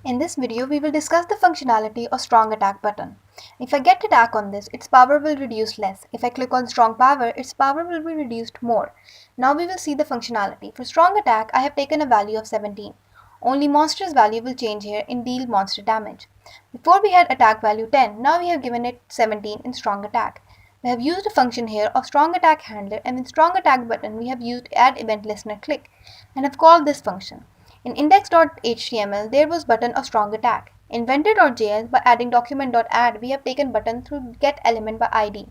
In this video, we will discuss the functionality of strong attack button. If I get attack on this, its power will reduce less. If I click on strong power, its power will be reduced more. Now we will see the functionality. For strong attack, I have taken a value of 17. Only monster's value will change here in deal monster damage. Before we had attack value 10, now we have given it 17 in strong attack. We have used a function here of strong attack handler, and in strong attack button we have used add event listener click and have called this function. In index.html, there was button of strong attack. In vendor.js, by adding document.add, we have taken button through get element by id.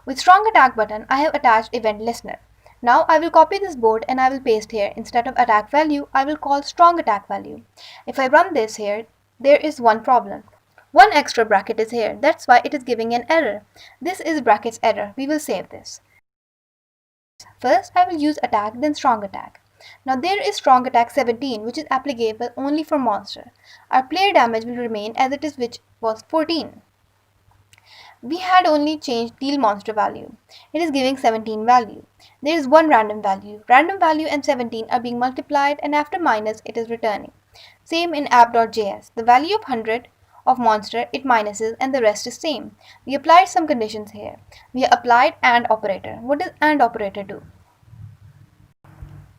With strong attack button, I have attached event listener. Now I will copy this board and I will paste here. Instead of attack value, I will call strong attack value. If I run this here, there is one problem. One extra bracket is here. That's why it is giving an error. This is brackets error. We will save this. First, I will use attack, then strong attack. Now there is strong attack 17, which is applicable only for monster. Our player damage will remain as it is, which was 14. We had only changed deal monster value. It is giving 17 value. There is one random value. Random value and 17 are being multiplied, and after minus it is returning. Same in app.js. The value of 100 of monster it minuses and the rest is same. We applied some conditions here. We applied AND operator. What does AND operator do?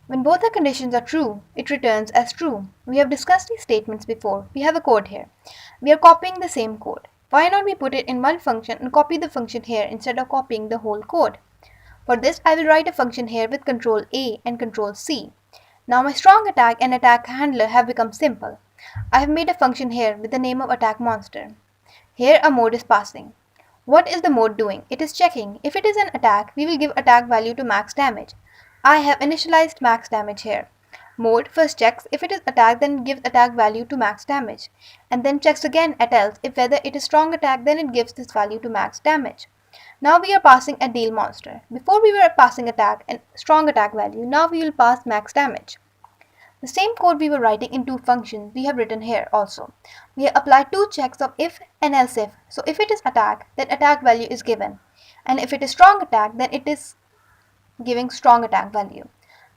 When both the conditions are true, it returns as true. We have discussed these statements before. We have a code here. We are copying the same code. Why not we put it in one function and copy the function here instead of copying the whole code? For this, I will write a function here with Ctrl A and Ctrl C. Now my strong attack and attack handler have become simple. I have made a function here with the name of attack monster. Here a mode is passing. What is the mode doing? It is checking. If it is an attack, we will give attack value to max damage. I have initialized max damage here. Mode first checks if it is attack, then gives attack value to max damage, and then checks again at else if whether it is strong attack, then it gives this value to max damage. Now we are passing a deal monster. Before we were passing attack and strong attack value, now we will pass max damage. The same code we were writing in two functions we have written here also. We have applied two checks of if and else if. So if it is attack, then attack value is given, and if it is strong attack, then it is giving strong attack value.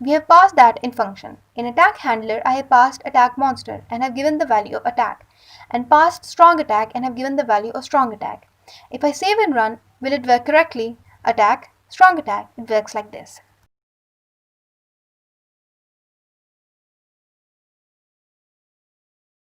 We have passed that in function. In attack handler, I have passed attack monster and have given the value of attack, and passed strong attack and have given the value of strong attack. If I save and run, will it work correctly? Attack, strong attack, it works like this.